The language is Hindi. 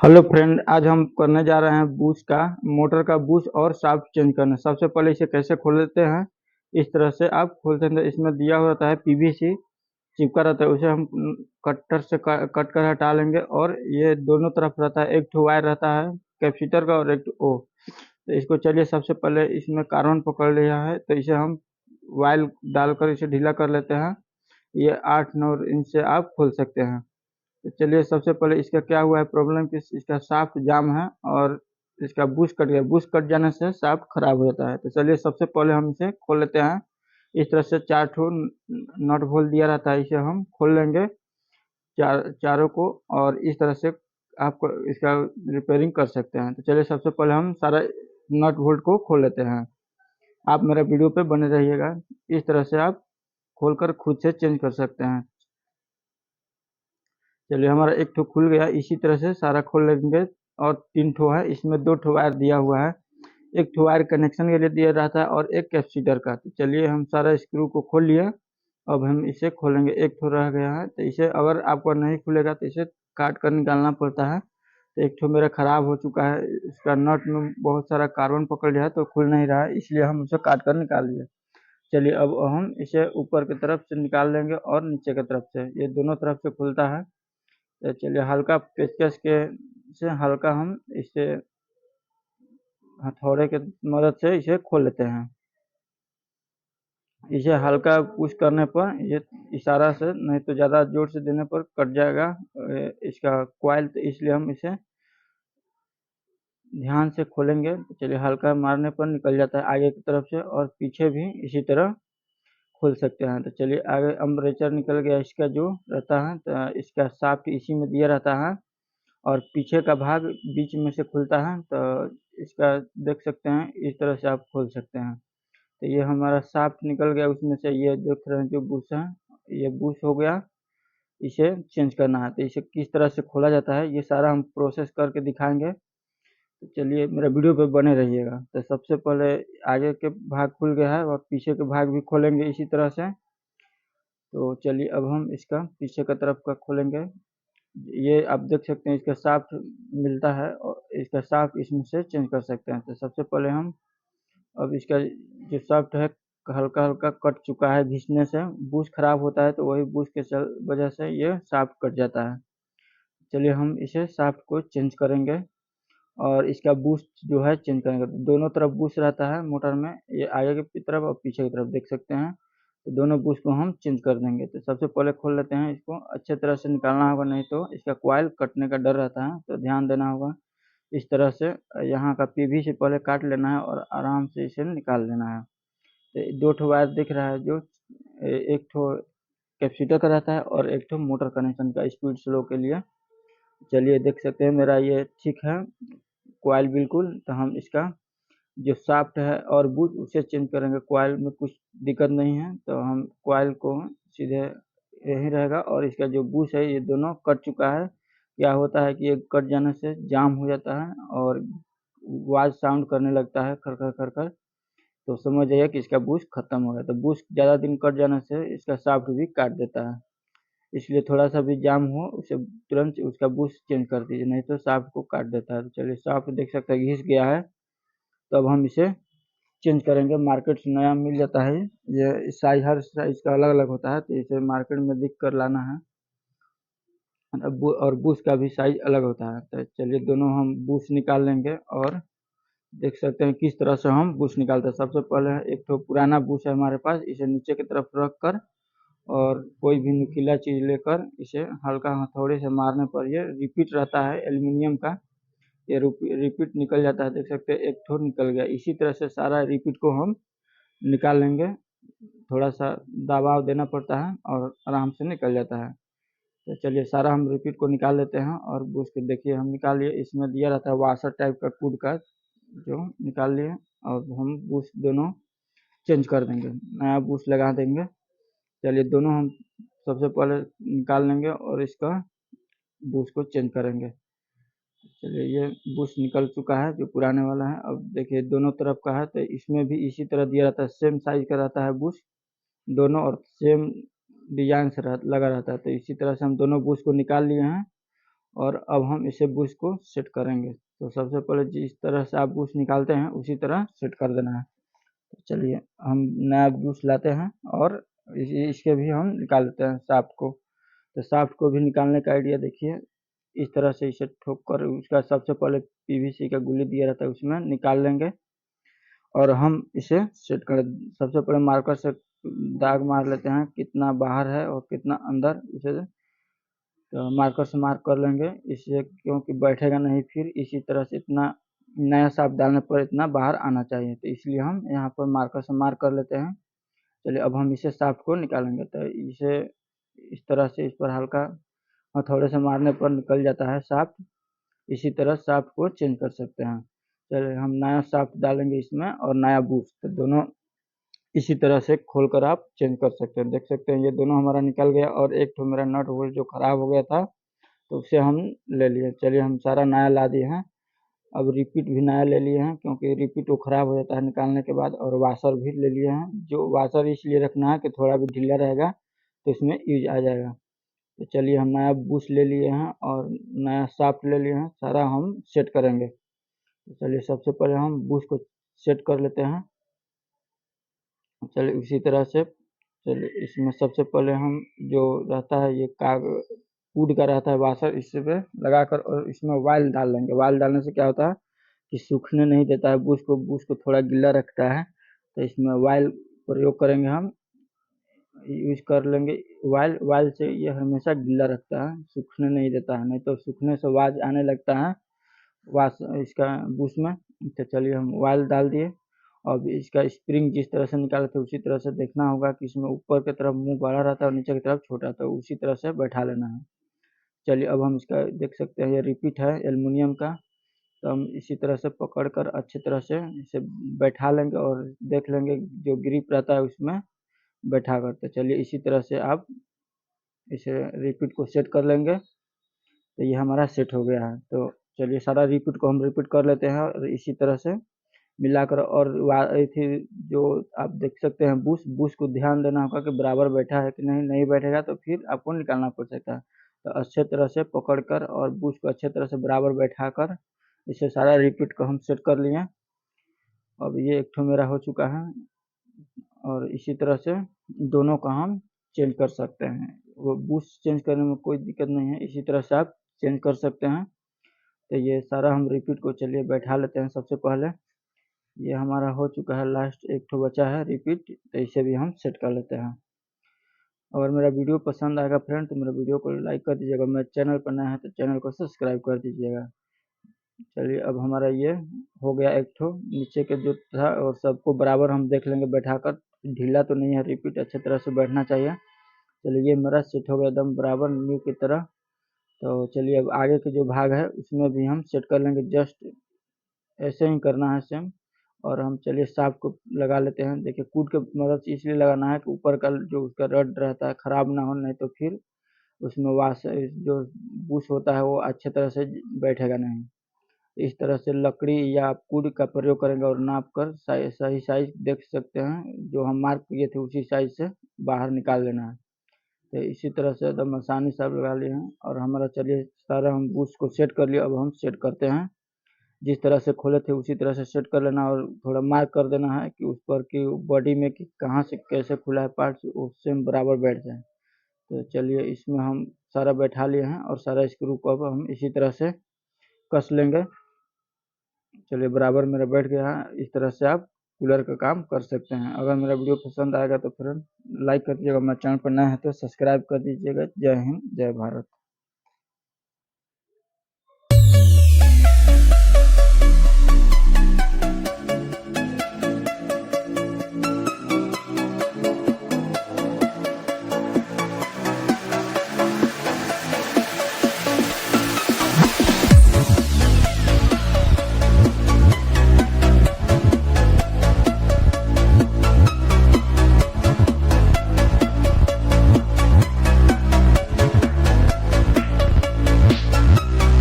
हेलो फ्रेंड, आज हम करने जा रहे हैं मोटर का बूस्ट और शाफ्ट चेंज करना। सबसे पहले इसे कैसे खोल लेते हैं। इस तरह से आप खोलते हैं तो इसमें दिया हुआ रहता है पीवीसी चिपका रहता है, उसे हम कटर से कट कर हटा लेंगे। और ये दोनों तरफ रहता है, एक ठो वायर रहता है कैपेसिटर का और एक ठो ओ। तो इसको चलिए सबसे पहले इसमें कार्बन पकड़ लिया है तो इसे हम वायर डालकर इसे ढीला कर लेते हैं। ये 8-9 इंच से आप खोल सकते हैं। तो चलिए सबसे पहले इसका क्या हुआ है प्रॉब्लम कि इसका शाफ्ट जाम है और इसका बुश कट गया। बुश कट जाने से शाफ्ट खराब हो जाता है। तो चलिए सबसे पहले हम इसे खोल लेते हैं। इस तरह से 4 ठो नट बोल्ट दिया रहता है, इसे हम खोल लेंगे चारों को। और इस तरह से आप इसका रिपेयरिंग कर सकते हैं। तो चलिए सबसे पहले हम सारा नट बोल्ट को खोल लेते हैं। आप मेरा वीडियो पे बने रहिएगा। इस तरह से आप खोलकर खुद से चेंज कर सकते हैं। चलिए हमारा एक ठो खुल गया। इसी तरह से सारा खोल लेंगे। और 3 ठो है, इसमें 2 ठो वायर दिया हुआ है। एक ठो वायर कनेक्शन के लिए दिया रहता है और एक कैपेसिटर का। तो चलिए हम सारा स्क्रू को खोल लिए। अब हम इसे खोलेंगे। एक ठो रह गया है तो इसे अगर आपको नहीं खुलेगा तो इसे काट कर निकालना पड़ता है। तो एक ठो मेरा खराब हो चुका है, इसका नट में बहुत सारा कार्बन पकड़ लिया है तो खुल नहीं रहा है, इसलिए हम उसे काट कर निकाल लिए। चलिए अब हम इसे ऊपर की तरफ से निकाल लेंगे और नीचे की तरफ से, ये दोनों तरफ से खुलता है। तो चलिए हल्का पेचकस के से हल्का हम इसे हथौड़े के मदद से इसे खोल लेते हैं। इसे हल्का पुश करने पर ये इशारा से, नहीं तो ज़्यादा जोर से देने पर कट जाएगा इसका कॉइल। तो इसलिए हम इसे ध्यान से खोलेंगे। तो चलिए हल्का मारने पर निकल जाता है आगे की तरफ से, और पीछे भी इसी तरह खोल सकते हैं। तो चलिए आगे अम्बरेचर निकल गया इसका जो रहता है। तो इसका शाफ्ट इसी में दिया रहता है और पीछे का भाग बीच में से खुलता है। तो इसका देख सकते हैं, इस तरह से आप खोल सकते हैं। तो ये हमारा शाफ्ट निकल गया उसमें से। ये देख रहे हैं जो बुश है, ये बुश हो गया। इसे चेंज करना है तो इसे किस तरह से खोला जाता है ये सारा हम प्रोसेस करके दिखाएंगे। तो चलिए मेरा वीडियो पे बने रहिएगा। तो सबसे पहले आगे के भाग खुल गया है और पीछे के भाग भी खोलेंगे इसी तरह से। तो चलिए अब हम इसका पीछे का तरफ का खोलेंगे। ये आप देख सकते हैं इसका शाफ्ट मिलता है और इसका शाफ्ट इसमें से चेंज कर सकते हैं। तो सबसे पहले हम अब इसका जो शाफ्ट है हल्का हल्का कट चुका है घिसने से। बूश खराब होता है तो वही बूश के वजह से ये शाफ्ट कट जाता है। चलिए हम इसे शाफ्ट को चेंज करेंगे और इसका बूस्ट जो है चेंज करेंगे। तो दोनों तरफ बूस्ट रहता है मोटर में, ये आगे की तरफ और पीछे की तरफ देख सकते हैं। तो दोनों बूस्ट को हम चेंज कर देंगे। तो सबसे पहले खोल लेते हैं, इसको अच्छे तरह से निकालना होगा, नहीं तो इसका कॉइल कटने का डर रहता है, तो ध्यान देना होगा। इस तरह से यहाँ का पीवी से पहले काट लेना है और आराम से इसे निकाल लेना है। तो 2 ठो वायर दिख रहा है जो एक ठो कैपेसिटर का रहता है और एक ठो मोटर कनेक्शन का स्पीड स्लो के लिए। चलिए देख सकते हैं मेरा ये ठीक है कॉइल बिल्कुल। तो हम इसका जो शाफ्ट है और बुश उसे चेंज करेंगे। कॉइल में कुछ दिक्कत नहीं है तो हम कॉइल को सीधे यही रहेगा। और इसका जो बुश है ये दोनों कट चुका है। क्या होता है कि ये कट जाने से जाम हो जाता है और आवाज साउंड करने लगता है खर खर खर खर। तो समझ जाइए कि इसका बुश खत्म हो गया। तो बुश ज़्यादा दिन कट जाने से इसका शाफ्ट भी काट देता है, इसलिए थोड़ा सा भी जाम हो उसे तुरंत उसका बुश चेंज कर दीजिए, नहीं तो शाफ्ट को काट देता है। तो चलिए शाफ्ट देख सकते हैं घिस गया है। तो अब हम इसे चेंज करेंगे। मार्केट से नया मिल जाता है ये साइज, हर साइज का अलग अलग होता है, तो इसे मार्केट में देख कर लाना है। और बुश का भी साइज अलग होता है। तो चलिए दोनों हम बुश निकाल लेंगे और देख सकते हैं किस तरह से हम बुश निकालते हैं। सबसे पहले एक तो पुराना बुश है हमारे पास, इसे नीचे की तरफ रख कर और कोई भी नुकीला चीज लेकर इसे हल्का हथौड़े से मारने पर ये रिपीट रहता है एल्युमिनियम का, ये रिपीट निकल जाता है। देख सकते हैं एक ठो निकल गया। इसी तरह से सारा रिपीट को हम निकाल लेंगे। थोड़ा सा दबाव देना पड़ता है और आराम से निकल जाता है। तो चलिए सारा हम रिपीट को निकाल लेते हैं। और बुश के देखिए हम निकाल लिए, इसमें दिया रहता है वाशर टाइप का कूड का, जो निकाल लिए। और हम बुश दोनों चेंज कर देंगे, नया बुश लगा देंगे। चलिए दोनों हम सबसे पहले निकाल लेंगे और इसका बुश को चेंज करेंगे। चलिए ये बुश निकल चुका है जो पुराने वाला है। अब देखिए दोनों तरफ का है तो इसमें भी इसी तरह दिया रहता है, सेम साइज का रहता है बुश दोनों, और सेम डिजाइन से लगा रहता है। तो इसी तरह से हम दोनों बुश को निकाल लिए हैं और अब हम इसे बूस्ट को सेट करेंगे। तो सबसे पहले जिस तरह से आप बूस्ट निकालते हैं उसी तरह सेट कर देना है। तो चलिए हम नया बूस्ट लाते हैं और इसके भी हम निकाल लेते हैं शाफ्ट को। तो शाफ्ट को भी निकालने का आइडिया देखिए, इस तरह से इसे ठोक कर उसका सबसे पहले पीवीसी का गुल्ली दिया रहता है उसमें निकाल लेंगे और हम इसे सेट कर। सबसे पहले मार्कर से दाग मार लेते हैं कितना बाहर है और कितना अंदर, इसे तो मार्कर से मार्क कर लेंगे इससे, क्योंकि बैठेगा नहीं फिर इसी तरह से इतना नया शाफ्ट डालने पर इतना बाहर आना चाहिए, तो इसलिए हम यहाँ पर मार्कर से मार्क कर लेते हैं। चलिए अब हम इसे शाफ्ट को निकालेंगे। तो इसे इस तरह से इस पर हल्का हथौड़े से मारने पर निकल जाता है शाफ्ट। इसी तरह शाफ्ट को चेंज कर सकते हैं। चलिए हम नया शाफ्ट डालेंगे इसमें और नया बूस्ट, तो दोनों इसी तरह से खोलकर आप चेंज कर सकते हैं। देख सकते हैं ये दोनों हमारा निकल गया और एक तो मेरा नट होल जो खराब हो गया था तो उसे हम ले लिए। चलिए हम सारा नया ला दिए हैं। अब रिपीट भी नया ले लिए हैं क्योंकि रिपीट वो खराब हो जाता है निकालने के बाद, और वाशर भी ले लिए हैं। जो वाशर इसलिए रखना है कि थोड़ा भी ढीला रहेगा तो इसमें यूज आ जाएगा। तो चलिए हम नया बूस्ट ले लिए हैं और नया शाफ्ट ले लिए हैं, सारा हम सेट करेंगे। तो चलिए सबसे पहले हम बूस्ट को सेट कर लेते हैं। चलिए उसी तरह से, चलिए इसमें सबसे पहले हम जो रहता है ये वुड का रहता है वाशर, इस पे लगाकर और इसमें ऑयल डाल लेंगे। ऑयल डालने से क्या होता है कि सूखने नहीं देता है बूस्ट को थोड़ा गीला रखता है। तो इसमें ऑयल प्रयोग करेंगे, हम यूज कर लेंगे ऑयल से ये हमेशा गीला रखता है, सूखने नहीं देता है, नहीं तो सूखने से आवाज आने लगता है वाश इसका बूस्ट में। तो चलिए हम ऑयल डाल दिए। अब इसका स्प्रिंग जिस तरह से निकाले थे उसी तरह से देखना होगा कि इसमें ऊपर की तरफ मुंह बड़ा रहता है और नीचे की तरफ छोटा, तो उसी तरह से बैठा लेना है। चलिए अब हम इसका देख सकते हैं ये रिपीट है एल्युमिनियम का, तो हम इसी तरह से पकड़कर अच्छी तरह से इसे बैठा लेंगे और देख लेंगे जो ग्रिप रहता है उसमें बैठा कर। तो चलिए इसी तरह से आप इसे रिपीट को सेट कर लेंगे। तो ये हमारा सेट हो गया है। तो चलिए सारा रिपीट को हम रिपीट कर लेते हैं और इसी तरह से मिलाकर, और थी जो आप देख सकते हैं बूस्ट को ध्यान देना होगा कि बराबर बैठा है कि नहीं, नहीं बैठेगा तो फिर आपको निकालना पड़ सकता है। तो अच्छे तरह से पकड़कर और बूस्ट को अच्छे तरह से बराबर बैठाकर इसे सारा रिपीट को हम सेट कर लिए। अब ये एक ठो मेरा हो चुका है और इसी तरह से दोनों का हम चेंज कर सकते हैं। वो बूस्ट चेंज करने में कोई दिक्कत नहीं है, इसी तरह से आप चेंज कर सकते हैं। तो ये सारा हम रिपीट को चलिए बैठा लेते हैं। सबसे पहले ये हमारा हो चुका है, लास्ट एक ठो बचा है रिपीट, तो इसे भी हम सेट कर लेते हैं। अगर मेरा वीडियो पसंद आएगा फ्रेंड तो मेरे वीडियो को लाइक कर दीजिएगा, मेरे चैनल पर नया है तो चैनल को सब्सक्राइब कर दीजिएगा। चलिए अब हमारा ये हो गया एक ठो नीचे के जो था, और सबको बराबर हम देख लेंगे बैठाकर, ढीला तो नहीं है, रिपीट अच्छे तरह से बैठना चाहिए। चलिए ये मेरा सेट हो गया एकदम बराबर न्यू की तरह। तो चलिए अब आगे के जो भाग है उसमें भी हम सेट कर लेंगे, जस्ट ऐसे ही करना है सेम। और हम चलिए शाफ्ट को लगा लेते हैं। देखिए कूट के मदद से इसलिए लगाना है कि ऊपर का जो उसका रड रहता है खराब ना हो, नहीं तो फिर उसमें वाश जो बूश होता है वो अच्छे तरह से बैठेगा नहीं। इस तरह से लकड़ी या कूड का प्रयोग करेंगे और नाप कर सही साइज देख सकते हैं, जो हम मार्क किए थे उसी साइज से बाहर निकाल लेना है। तो इसी तरह से एकदम आसानी से आप लगा लिए हैं और हमारा चलिए सारा हम बूश को सेट कर लिया। अब हम सेट करते हैं, जिस तरह से खोले थे उसी तरह से सेट कर लेना और थोड़ा मार्क कर देना है कि उस पर कि बॉडी में कि कहाँ से कैसे खुला है पार्ट्स, उससे बराबर बैठ जाए। तो चलिए इसमें हम सारा बैठा लिए हैं और सारा स्क्रू को अब हम इसी तरह से कस लेंगे। चलिए बराबर मेरा बैठ गया है। इस तरह से आप कूलर का काम कर सकते हैं। अगर मेरा वीडियो पसंद आएगा तो फ्रेंड लाइक कर दीजिएगा, मेरे चैनल पर नया है तो सब्सक्राइब कर दीजिएगा। जय हिंद, जय भारत।